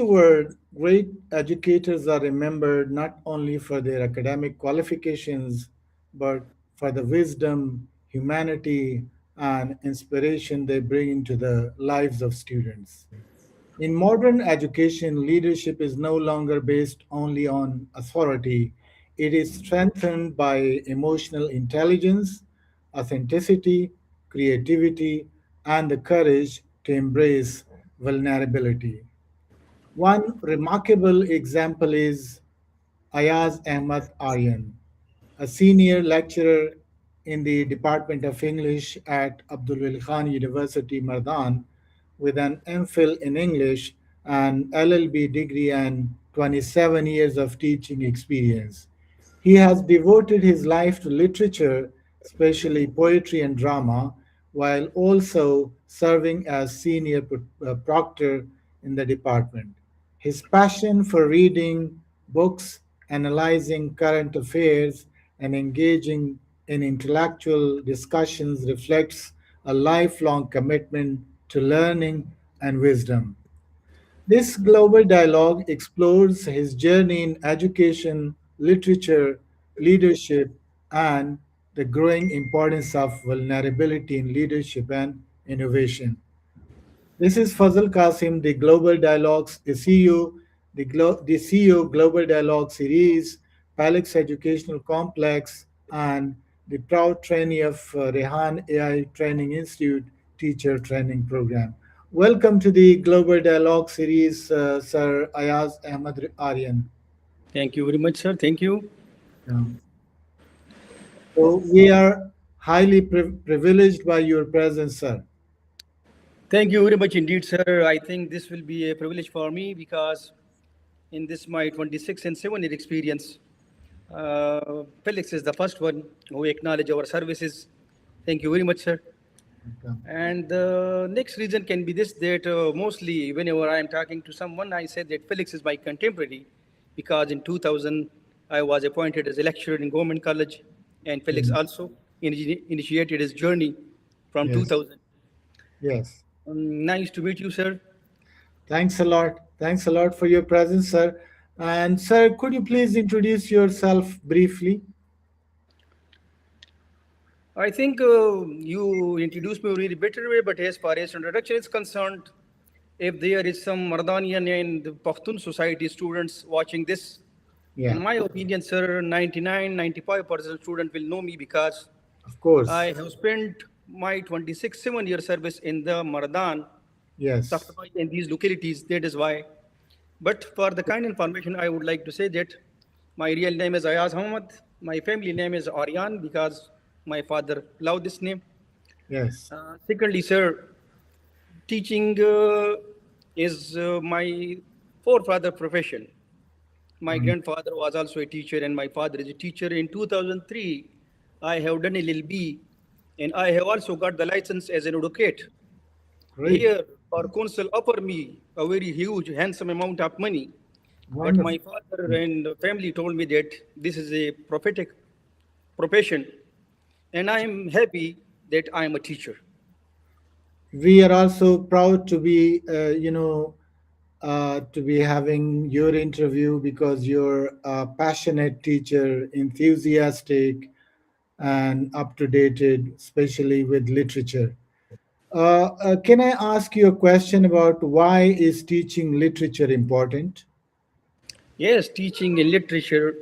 the world, great educators are remembered not only for their academic qualifications, but for the wisdom, humanity, and inspiration they bring into the lives of students. In modern education, leadership is no longer based only on authority. It is strengthened by emotional intelligence, authenticity, creativity, and the courage to embrace vulnerability. One remarkable example is Ayaz Ahmad Aryan, a senior lecturer in the Department of English at Abdul University, Mardan, with an MPhil in English and LLB degree and 27 years of teaching experience. He has devoted his life to literature, especially poetry and drama, while also serving as senior proctor in the department. His passion for reading books, analyzing current affairs, and engaging in intellectual discussions reflects a lifelong commitment to learning and wisdom. This global dialogue explores his journey in education, literature, leadership, and the growing importance of vulnerability in leadership and innovation. This is Fazal Qasim, the Global Dialogues, the CEO, the CEO Global Dialogue Series, Palix Educational Complex, and the proud trainee of Rehan AI Training Institute Teacher Training Program. Welcome to the Global Dialogue Series, Sir Ayaz Ahmad Aryan. Thank you very much, sir. Thank you. Um, so we are highly privileged by your presence, sir. Thank you very much indeed, sir. I think this will be a privilege for me because in this my 26 and 7 year experience, Felix is the first one who acknowledge our services. Thank you very much, sir. And the next reason can be this that mostly whenever I am talking to someone, I say that Felix is my contemporary because in 2000 I was appointed as a lecturer in government college, and Felix Mhm. also initiated his journey from Yes, 2000. yes. Nice to meet you, sir. Thanks a lot. Thanks a lot for your presence, sir. And, sir, could you please introduce yourself briefly? I think you introduced me really better way, but as far as introduction is concerned, if there is some Mardanian and Pakhtun society students watching this, in Yeah, my opinion, sir, 99, 95% student will know me because of I course. have spent my 26, 7 year service in the Mardan, Yes. Saftabai, and these localities. That is why. But for the kind information, I would like to say that my real name is Ayaz Ahmad. My family name is Aryan because my father loved this name. Yes. Secondly, sir, teaching is my forefather profession. My Mm, grandfather was also a teacher, and my father is a teacher. In 2003, I have done LLB, and I have also got the license as an advocate. great. Here, our council offered me a very huge, handsome amount of money, but my Wonderful. father and family told me that this is a prophetic profession, and I am happy that I am a teacher. We are also proud to be, to be having your interview because you're a passionate teacher, enthusiastic, and up to date, especially with literature. Can I ask you a question about why is teaching literature important? Yes, teaching in literature,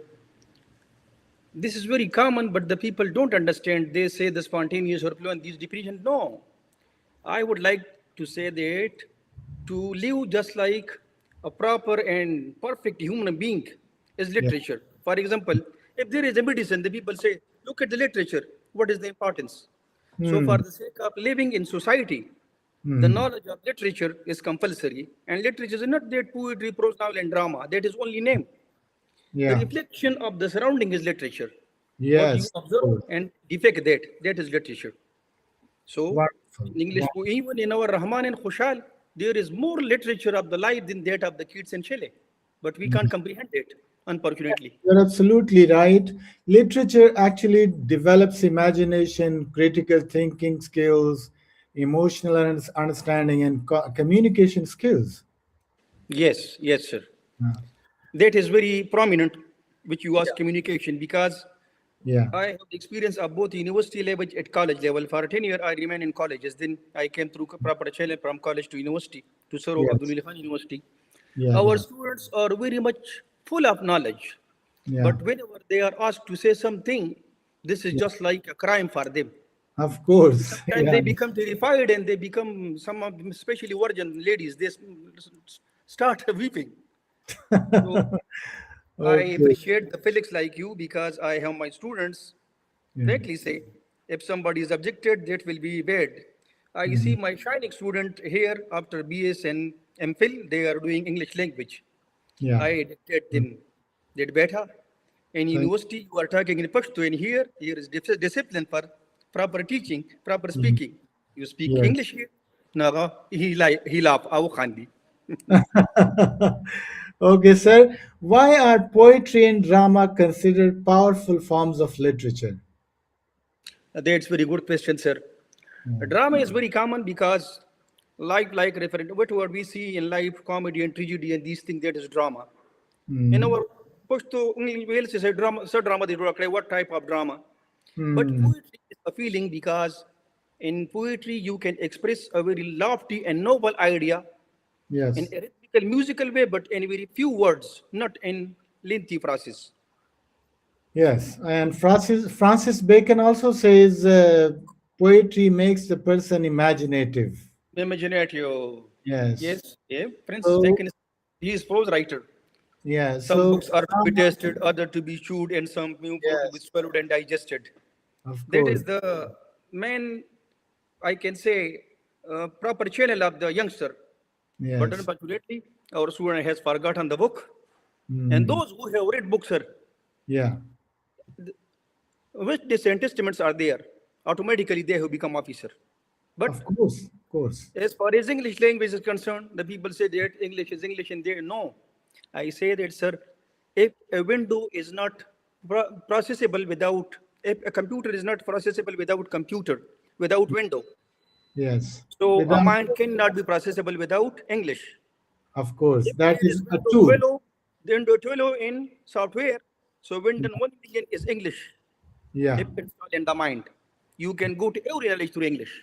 this is very common, but the people don't understand. They say the spontaneous or fluent, these definition. No, I would like to say that to live just like a proper and perfect human being is Yeah. literature. For example, if there is a medicine, the people say, look at the literature. What is the importance? So, for Hmm. the sake of living in society, the Hmm. knowledge of literature is compulsory. And literature is not that poetry, prose, novel, and drama. That is only name. The Yeah. reflection of the surrounding is literature. What you Yes. observe Cool. and depict that, that is literature. So, Wonderful. in English, even in our Rahman and Khushal, there is more literature of the life than that of the kids and Shelley. But we can't comprehend it, unfortunately. You're absolutely right. Literature actually develops imagination, critical thinking skills, emotional understanding, and communication skills. Yes, yes, sir. Uh, That is very prominent, which you ask communication, because yeah. I have the experience of both university level at college level. For 10 years, I remain in colleges. Then I came through proper channel from college to university to serve Abdul Yes. University. Yeah. Our Yeah. students are very much full of knowledge. Yeah. But whenever they are asked to say something, this is Yeah. just like a crime for them. Of course. Sometimes Yeah. they become terrified and they become, some of them, especially virgin ladies, they start weeping. So I Okay. appreciate the Felix like you because I have my students Yeah. rightly say if somebody is objected, that will be bad. I see Mhm. my shining student here after BS and MPhil, they are doing English language. Yeah. I dictate them. Did better. In Thank. university, you are talking in Pashto, and here is discipline for proper teaching, proper Mhm. speaking. You speak Yes. English here. No, he laugh. Awo khandi. Okay, sir. Why are poetry and drama considered powerful forms of literature? That's very good question, sir. Drama is very common because like referent whatever we see in life, comedy and tragedy and these things, that is drama. In Mm. our push to English say drama, sir drama they do okay, what type of drama? But Mm. poetry is a feeling because in poetry you can express a very lofty and noble idea in Yes. a rhythmical musical way, but in very few words, not in lengthy phrases. Yes. And Francis Bacon also says poetry makes the person imaginative. Imaginative. Yes. Yes, yeah. Prince So, Bacon is he is prose writer. yeah. Some So, books are to be drama, tasted, other to be chewed, and some more to be yes, swallowed and digested. of That course. is the main, I can say, proper channel of the youngster. But Yes. unfortunately, our student has forgotten the book. And Mm. those who have read books, sir, Yeah. witness and testaments are there. Automatically, they have become officer. But Of course. Of course. as far as English language is concerned, the people say that English and they no. I say that, sir, if a window is not processable without, if a computer is not processable without computer, without window, Yes. so a Without, mind cannot be processable without English. of course. If That there is is a Windows tool. 12, the Windows 12 in software, so Windows 1 million is English. Yeah. If installed in the mind, you can go to every knowledge through English.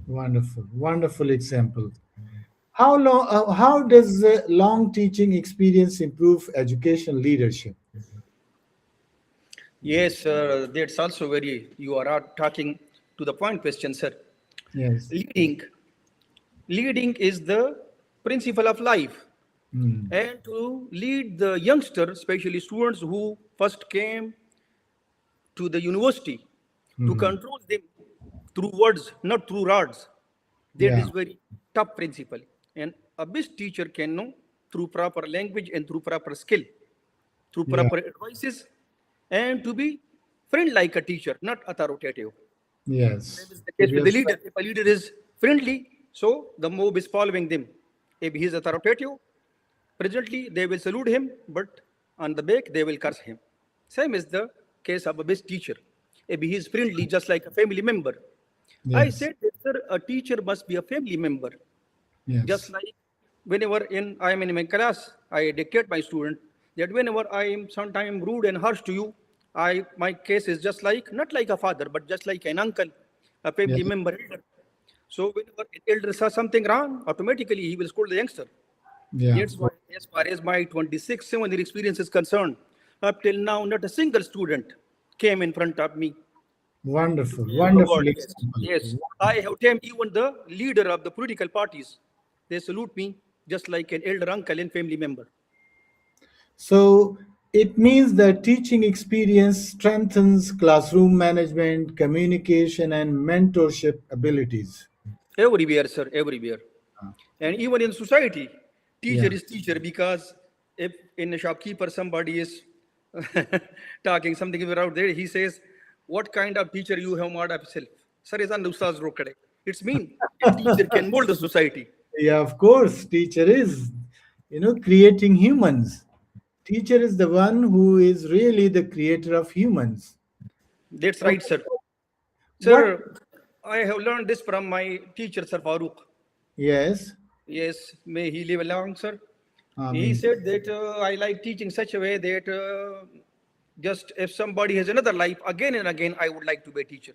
Wonderful. Wonderful example. How does long teaching experience improve education leadership? Yes, that's also very, you are talking to the point question, sir. Yes. Leading, leading is the principle of life. Mm. And to lead the youngster, especially students who first came to the university, to Mhm. control them through words, not through rods. That Yeah. is very tough principle. And a best teacher can know through proper language and through proper skill, through Yeah. proper advices, and to be friend like a teacher, not authoritative. Same Yes. is the To case with the respect. leader. If a leader is friendly, so the mob is following them. If he is authoritative, presently they will salute him, but on the back they will curse him. Same is the case of a best teacher. If he is friendly, just like a family member. I Yes. said that, sir, a teacher must be a family member. Just Yes. like whenever I am in my class, I dictate my student that whenever I am sometimes rude and harsh to you, my case is just like not like a father, but just like an uncle, a family Yes. member, elder. So whenever an elder says something wrong, automatically he will scold the youngster. Yeah. That's why, as far as my 26, 7 year experience is concerned, up till now, not a single student came in front of me to Wonderful. say a Wonderful word. Yes, example. yes. I have tamed even the leader of the political parties. They salute me just like an elder uncle and family member. So it means that teaching experience strengthens classroom management, communication, and mentorship abilities. Everywhere, sir, everywhere. And even in society, teacher Yeah. is teacher because if in a shopkeeper somebody is talking something out there, he says, what kind of teacher you have made of yourself? Sir, is an ustaz rokade. It's mean a teacher can mold the society. Yeah, of course, teacher is, creating humans. Teacher is the one who is really the creator of humans. That's right, Okay. sir. What? Sir, I have learned this from my teacher, Sir Farooq. Yes. Yes, may he live long, sir. I He mean, said that I like teaching such a way that just if somebody has another life, again and again, I would like to be a teacher.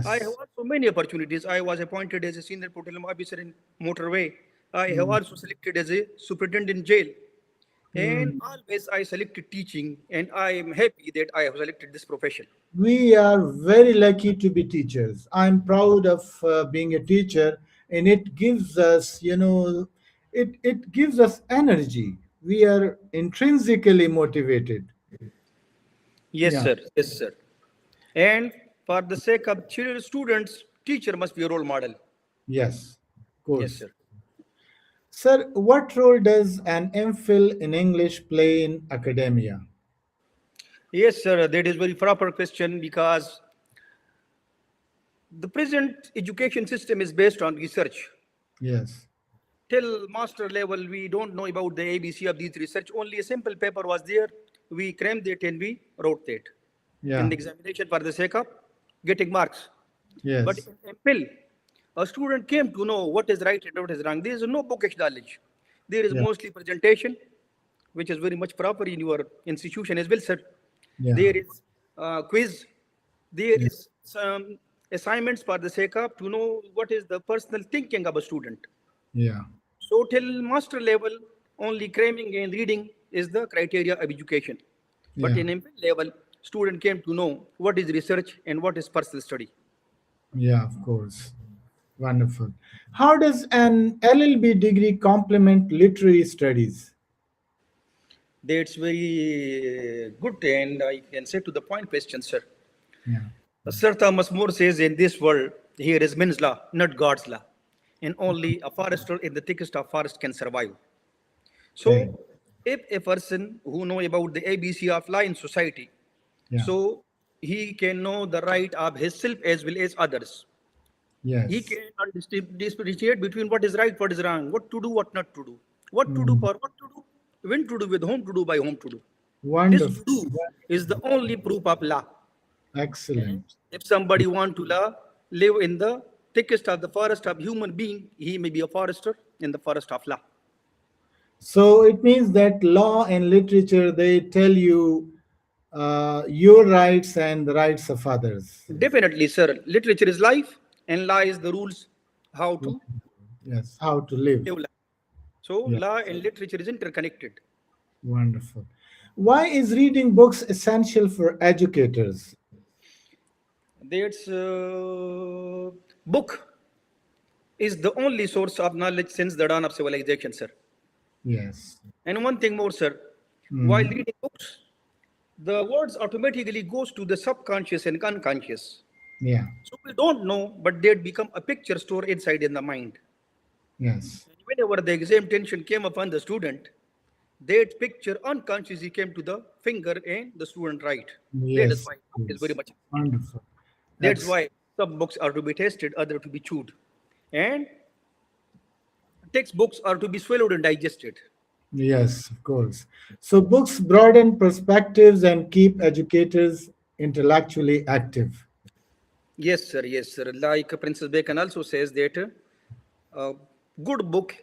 I have yes. also many opportunities. I was appointed as a senior proctor officer in motorway. I have Mm, also selected as a superintendent in jail. And mm. always I selected teaching, and I am happy that I have selected this profession. We are very lucky to be teachers. I'm proud of being a teacher, and it gives us, it gives us energy. We are intrinsically motivated. Yes, Yeah, sir. Yes, sir. And for the sake of children, students, teacher must be a role model. yes, of Yes, course. sir. Sir, what role does an MPhil in English play in academia? Yes, sir. That is very proper question because the present education system is based on research. Yes, Till master level, we don't know about the ABC of these research. Only a simple paper was there. We crammed it and we wrote that in yeah, the examination for the sake of getting marks. But yes, in MPhil, a student came to know what is right and what is wrong. There is no bookish knowledge. There is yeah, mostly presentation, which is very much proper in your institution as well, sir. yeah, There is quiz. There yeah, is some assignments for the sake of to know what is the personal thinking of a student. yeah, So till master level, only cramming and reading is the criteria of education. But yeah, in MPhil level, student came to know what is research and what is personal study. yeah, of course. Wonderful. How does an LLB degree complement literary studies? That's very good, and I can say to the point question, sir. Yeah, Sir Thomas More says, in this world, here is men's law, not God's law. And only a forester in the thickest of forest can survive. okay. So, if a person who know about the ABC of law in society, Yeah, so he can know the right of himself as well as others. He yes. can differentiate between what is right, what is wrong, what to do, what not to do, what to do Mm, for what to do, when to do, with whom to do, by whom to do. This to wonderful. do is the only proof of law. And Excellent. if somebody want to live in the thickest of the forest of human being, he may be a forester in the forest of law. So it means that law and literature they tell you your rights and the rights of others. Definitely, sir. Literature is life, and law is the rules how to Yes, how to live. live life. So, Yeah, law and literature is interconnected. wonderful. Why is reading books essential for educators? That's book is the only source of knowledge since the dawn of civilization, sir. Yes. And one thing more, sir. While Mm, reading books, the words automatically goes to the subconscious and unconscious. yeah. So we don't know, but they become a picture store inside in the mind. Yes. And whenever the exam tension came upon the student, that picture unconsciously came to the finger and the student right. That is Yes. why book is very Yes. much important. Wonderful. That's Excellent. why some books are to be tasted, other to be chewed. And textbooks are to be swallowed and digested. Yes, of course. So books broaden perspectives and keep educators intellectually active. Yes, sir. Yes, sir. Like Princess Bacon also says that a good book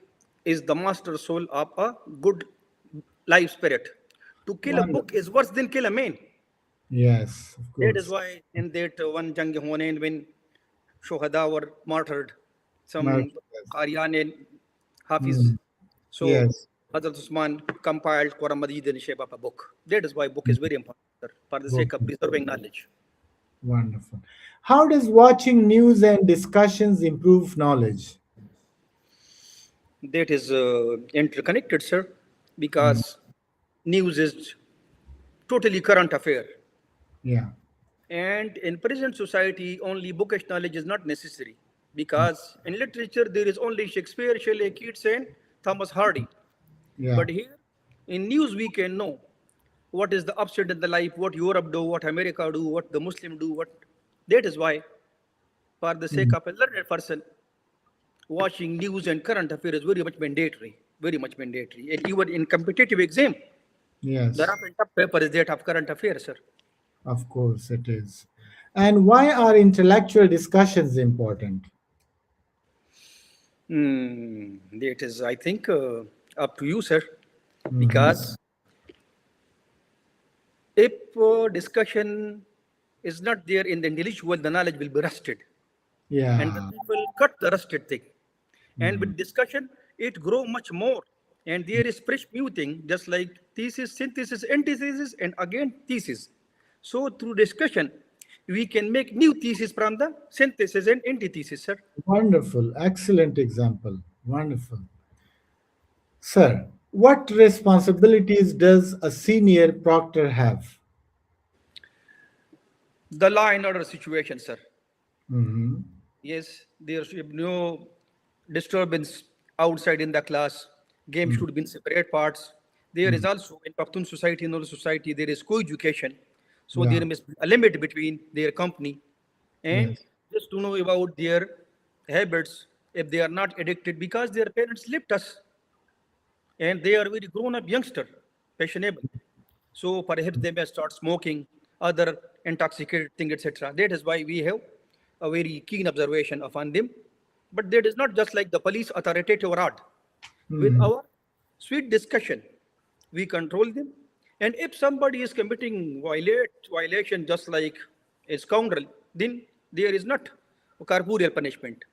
is the master soul of a good life spirit. To kill a book Wonderful. is worse than kill a man. Yes, of That is course. why in that one Jang Hunain when Shohada were martyred, some Yes. Qariyan and Hafiz. Mm, So yes. Hazrat Usman compiled Quran Majid in the shape of a book. That is why book is very important, sir, for the Book. sake of preserving knowledge. Wonderful. How does watching news and discussions improve knowledge? That is interconnected, sir, Mm, because news is totally current affair. yeah. And in present society, only bookish knowledge is not necessary because in literature there is only Shakespeare, Shelley, Keats, and Thomas Hardy. Yeah. But here in news we can know what is the upset in the life, what Europe do, what America do, what the Muslim do, what. That is why, for the sake Mm, of a learned person, watching news and current affairs is very much mandatory, very much mandatory. And even in competitive exam, the yes. rough and tough paper is that of current affairs, sir. Of course it is. And why are intellectual discussions important? That is, I think, up to you, sir. Mm-hmm. because if discussion is not there in the intellectual, the knowledge will be rusted, and the Yeah. people cut the rusted thing. And Mm. with discussion, it grow much more. And there is fresh new thing, just like thesis, synthesis, antithesis, and again thesis. So through discussion, we can make new thesis from the synthesis and antithesis, sir. Wonderful. Excellent example. Wonderful. Sir, what responsibilities does a senior proctor have? The law and order situation, sir. Mm-hmm. Yes, there should be no disturbance outside in the class. Games Mm. should be in separate parts. There is Mm. also in Pashtun society, in our society, there is co-education. So Yeah. there must be a limit between their company and Yes. just to know about their habits if they are not addicted because their parents left us and they are very grown-up youngster, fashionable. So perhaps they may start smoking, other intoxicated thing, etc. That is why we have a very keen observation upon them. But that is not just like the police authoritative rod. With Mm. our sweet discussion, we control them. And if somebody is committing violation just like a scoundrel, then there is not a corporeal punishment.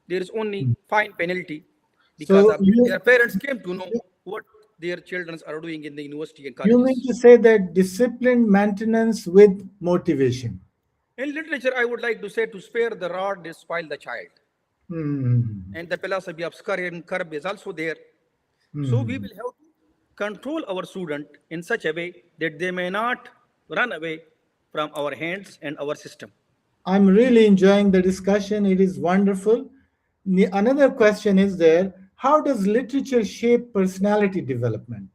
There is only fine penalty because So of their parents came to know what their children are doing in the university and you mean colleges. to say that discipline maintenance with motivation? In literature, I would like to say to spare the rod is spoil the child. Mm. And the philosophy of scurry and curb is also there. So we Mm. will have to control our student in such a way that they may not run away from our hands and our system. I'm really enjoying the discussion. It is wonderful. Another question is there: how does literature shape personality development?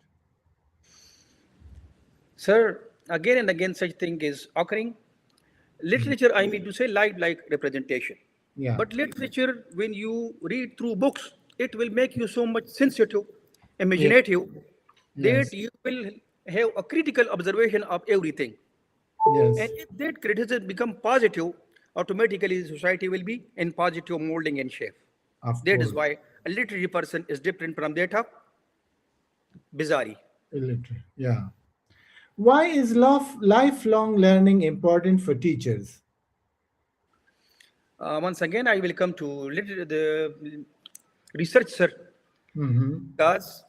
Sir, again and again such thing is occurring. Mm. Literature, I mean to say, life-like representation. Yeah. But literature, when you read through books, it will make you so much sensitive, Yes. imaginative, that Yes. you will have a critical observation of everything. Yes. And if that criticism become positive, automatically the society will be in positive molding and shape. Of That is course. why a literary person is different from that of bizarre. Illiterate. Yeah. Why is lifelong learning important for teachers? Once again, I will come to the research, sir, Mm-hmm. because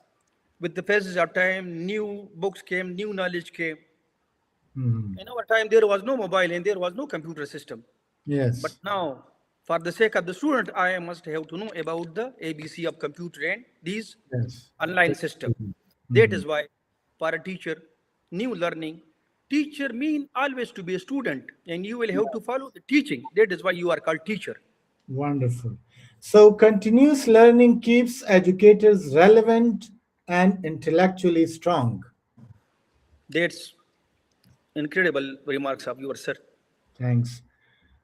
with the passage of time, new books came, new knowledge came. Mm-hmm. In our time, there was no mobile and there was no computer system. But Yes. now, for the sake of the student, I must have to know about the ABC of computer and these Yes. online system. That Mm-hmm. is why, for a teacher, new learning, teacher mean always to be a student, and you will have to follow the teaching. That is why you are called teacher. Wonderful. So, continuous learning keeps educators relevant and intellectually strong. That's incredible remarks of yours, sir. Thanks.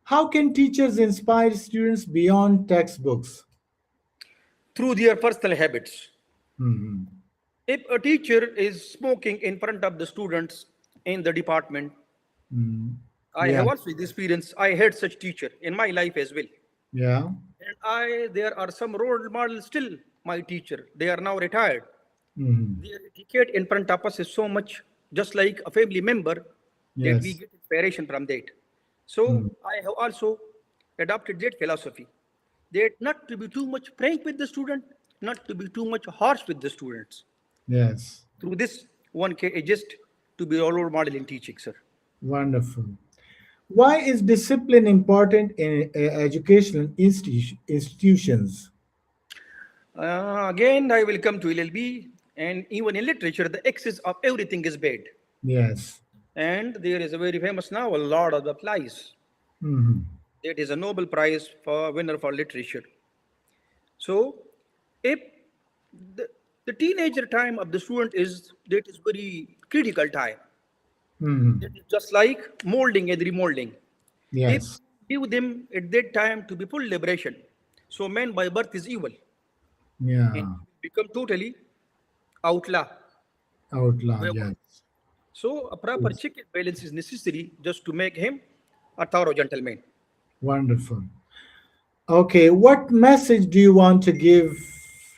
How can teachers inspire students beyond textbooks? Through their personal habits. Mhm. If a teacher is smoking in front of the students in the department, Mhm. I Yeah, have also this experience. I had such teacher in my life as well. yeah. And there are some role models still my teacher. They are now retired. Mhm. Their etiquette in front of us is so much just like a family member that we Yes. get inspiration from that. So Mm. I have also adopted that philosophy that not to be too much frank with the student, not to be too much harsh with the students. Yes. Through this, one can adjust to be a role model in teaching, sir. Wonderful. Why is discipline important in educational institutions? Again, I will come to LLB, and even in literature, the excess of everything is bad. Yes. And there is a very famous novel, Lord of the Flies. Mhm. That is a Nobel Prize for winner for literature. So, if the, the teenager time of the student is that is very critical time. That Mhm. is just like molding and remolding. If Yes. you give them at that time to be full liberation, so man by birth is evil and Yeah. become totally outlaw. Out loud. Yes. So a proper Yes. check and balance is necessary just to make him a thorough gentleman. Wonderful. Okay, what message do you want to give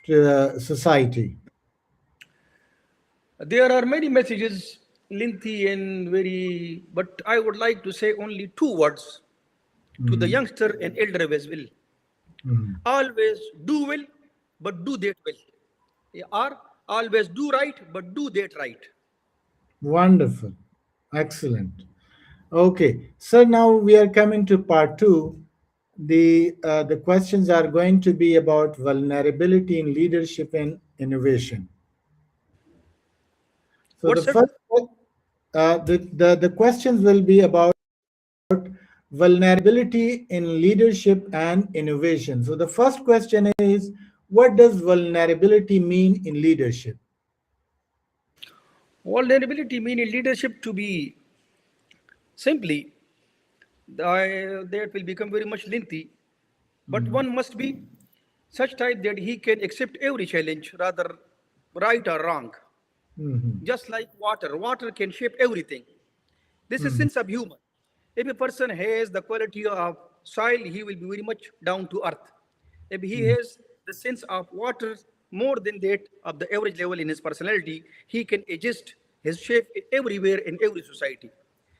to the society? There are many messages, lengthy and very, but I would like to say only two words to the Mm, youngster and elder as well. mm. Always do well, but do that well. Or always do right, but do that right. Wonderful. Excellent. Okay, so now we are coming to part two. The questions are going to be about vulnerability in leadership and innovation. So What, the sir? first the questions will be about vulnerability in leadership and innovation. So the first question is, what does vulnerability mean in leadership? Vulnerability meaning leadership to be simply, that will become very much lengthy, but Mhm, one must be such type that he can accept every challenge, rather right or wrong. mhm, Just like water, water can shape everything. This is mhm, sense of humor. If a person has the quality of soil, he will be very much down to earth. If he mhm. has the sense of water more than that of the average level in his personality, he can adjust his shape everywhere in every society.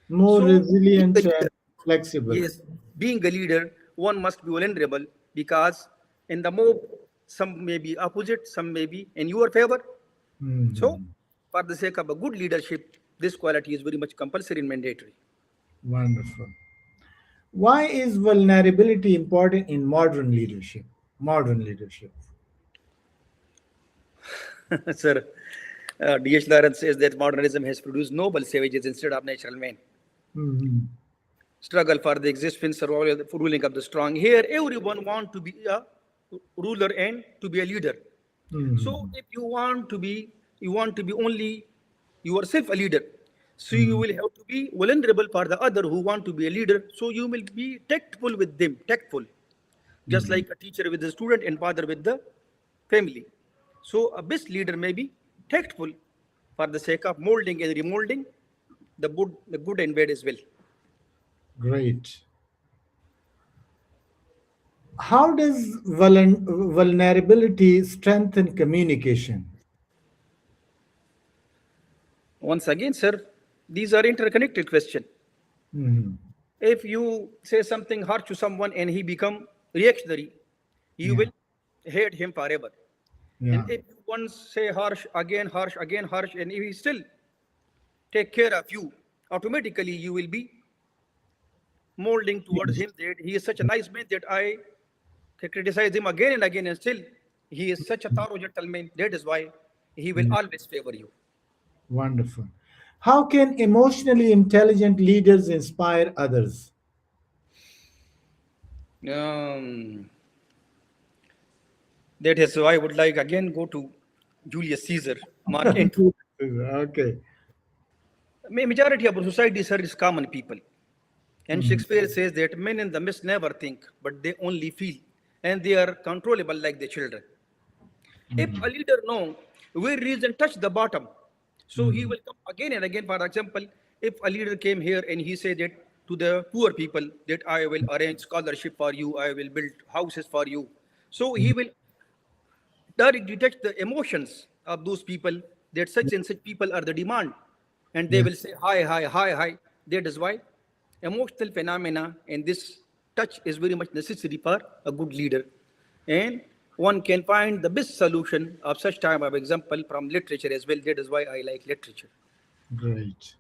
More So, being a resilient and leader, flexible. yes, being a leader, one must be vulnerable because in the mob, some may be opposite, some may be in your favor. So, Mhm. for the sake of a good leadership, this quality is very much compulsory and mandatory. Wonderful. Why is vulnerability important in modern leadership? Modern leadership. Sir, D.H. Lawrence says that modernism has produced noble savages instead of natural men. Mhm, Struggle for the existence survival for ruling of the strong. Here, everyone want to be a ruler and to be a leader. So, mhm, if you want to be only yourself a leader. So you mhm, will have to be vulnerable for the other who want to be a leader. So you will be tactful with them, tactful, just mhm. like a teacher with the student and father with the family. So a best leader may be tactful for the sake of molding and remolding the good and bad as well. Great. How does vulnerability strengthen communication? Once again, sir, these are interconnected questions. Mhm. If you say something harsh to someone and he become reactionary, you Yeah, will hate him forever. And yeah, if you once say harsh, again harsh, and if he still take care of you, automatically you will be molding towards him that he is such a nice man that I can criticize him again and again, and still he is such a thorough gentleman. That is why he will yeah. always favor you. Wonderful. How can emotionally intelligent leaders inspire others? Um, that is why I would like again go to Julius Caesar, Mark Antony. Okay. Majority of our society, sir, is common people. And Mhm, Shakespeare says that men in the midst never think, but they only feel, and they are controllable like the children. If a mhm, leader know where reason touch the bottom, so he mhm. will come again and again. For example, if a leader came here and he said that to the poor people that I will arrange scholarship for you, I will build houses for you. So he will directly detect the emotions of those people that such and such people are the demand. And they Yeah. will say, hi, hi, hi, hi. That is why emotional phenomena and this touch is very much necessary for a good leader. And one can find the best solution of such type of example from literature as well. That is why I like literature. Great.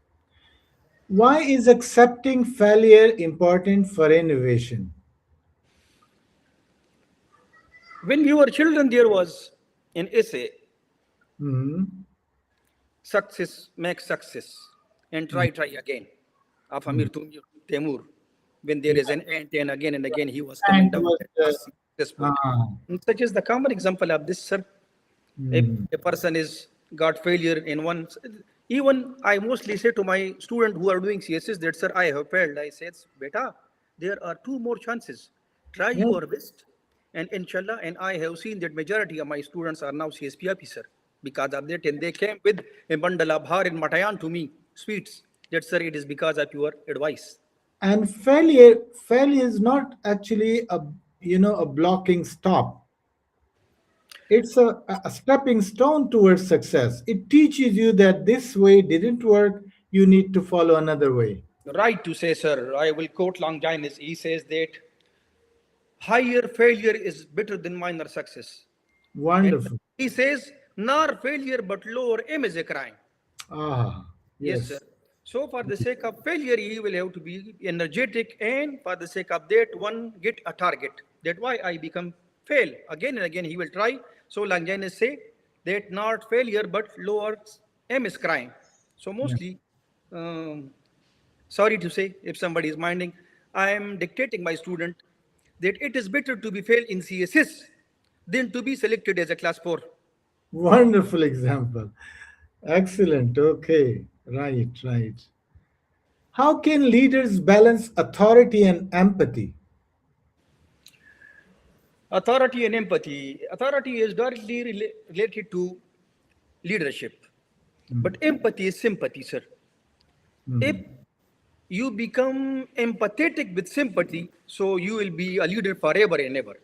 Why is accepting failure important for innovation? When we were children, there was an essay, Mhm, Success Makes Success, and mhm, Try Again, of mhm. Temur. When there Yeah. is an ant and again he was coming And down was at the last success point. ah, And such is the common example of this, sir. If mhm. a person is got failure in one, even I mostly say to my student who are doing CSS that, sir, I have failed. I said, beta, there are two more chances. Try Yeah. your best. And inshallah, and I have seen that majority of my students are now CSP officer because of that. And they came with a bundle of har and matayan to me, sweets. That, sir, it is because of your advice. And failure is not actually a, a blocking stop. It's a stepping stone towards success. It teaches you that this way didn't work, you need to follow another way. Right to say, sir. I will quote Longinus. He says that higher failure is better than minor success. And Wonderful. he says, nor failure but lower aim is a crime. Ah, Yes, sir. yes. So for the sake of failure, he will have to be energetic, and for the sake of that, one get a target. That why I become fail again and again. He will try. So Longinus say that not failure but lower aim is crime. So Yeah. mostly, um, sorry to say, if somebody is minding, I am dictating my student that it is better to be fail in CSS than to be selected as a class 4. Wonderful example. Excellent. Okay. Right, right. How can leaders balance authority and empathy? Authority and empathy. Authority is directly related to leadership, but Mm, empathy is sympathy, sir. If mm, you become empathetic with sympathy, so you will be a leader forever and ever.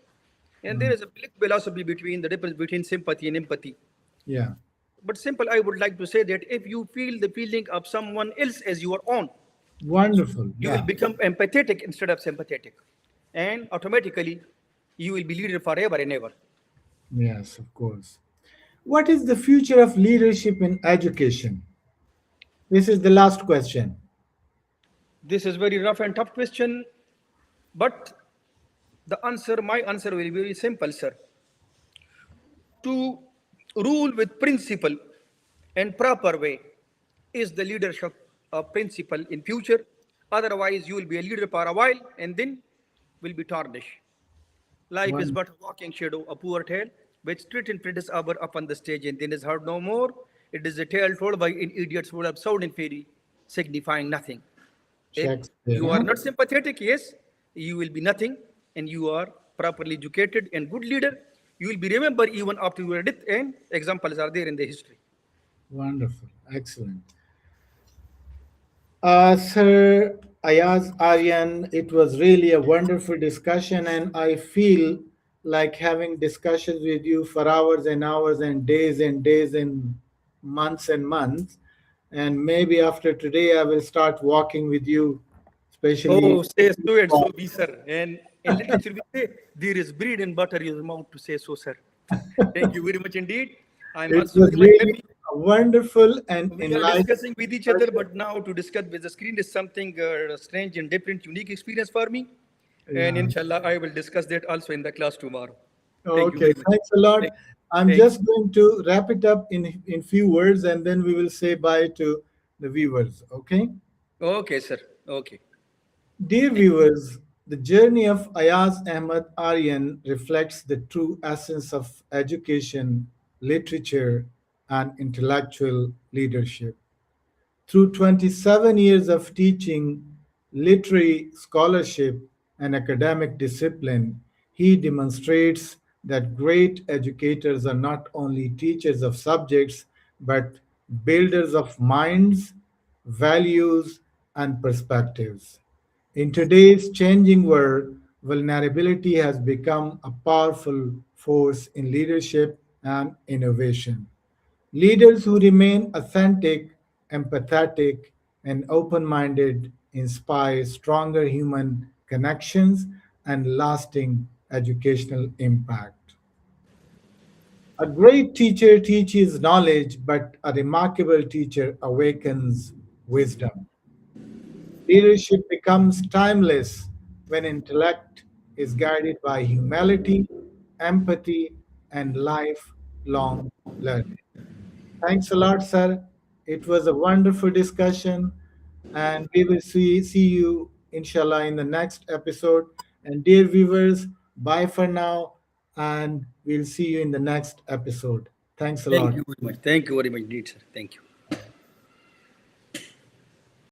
And there mm. is a big philosophy between the difference between sympathy and empathy. Yeah. But simple, I would like to say that if you feel the feeling of someone else as your own, Wonderful. you will Yeah. become empathetic instead of sympathetic. And automatically, you will be leader forever and ever. Yes, of course. What is the future of leadership in education? This is the last question. This is very rough and tough question, but my answer will be very simple, sir. To rule with principle and proper way is the leadership of principle in future. Otherwise, you will be a leader for a while and then will be tarnished. Life is One. but a walking shadow, a poor tale, which street and predators hour upon the stage and then is heard no more. It is a tale told by an idiots full of sound and fairy, signifying nothing. If Shakespeare, you are huh? not sympathetic, yes, you will be nothing, and you are properly educated and good leader. You will be remembered even after your death, and examples are there in the history. Wonderful. Excellent. Sir Ayaz Aryan, it was really a wonderful discussion, and I feel like having discussions with you for hours and hours and days and months and months. And maybe after today, I will start walking with you, especially. Oh, say so and so be, sir. And in literature, we say, there is bread and butter in your mouth to say so, sir. Thank you very much indeed. I'm It also was very much really happy. wonderful and We are enlightening discussing with each other, discussion. but now to discuss with the screen is something strange and different, unique experience for me. And Yeah. inshallah, I will discuss that also in the class tomorrow. Thank you Okay, very much. thanks a lot. Thank, I'm thank just going to wrap it up in few words, and then we will say bye to the viewers. Okay, you. Okay, sir. Okay. dear Thank viewers, the journey of Ayaz Ahmad Aryan reflects the true essence of education, literature, and intellectual leadership. Through 27 years of teaching, literary scholarship, and academic discipline, he demonstrates that great educators are not only teachers of subjects but builders of minds, values, and perspectives. In today's changing world, vulnerability has become a powerful force in leadership and innovation. Leaders who remain authentic, empathetic, and open minded inspire stronger human connections and lasting educational impact. A great teacher teaches knowledge, but a remarkable teacher awakens wisdom. Leadership becomes timeless when intellect is guided by humility, empathy, and lifelong learning. Thanks a lot, sir. It was a wonderful discussion, and we will see you, inshallah, in the next episode. And dear viewers, bye for now, and we'll see you in the next episode. Thanks a thank lot. you very much. Thank you very much indeed, sir. Thank you.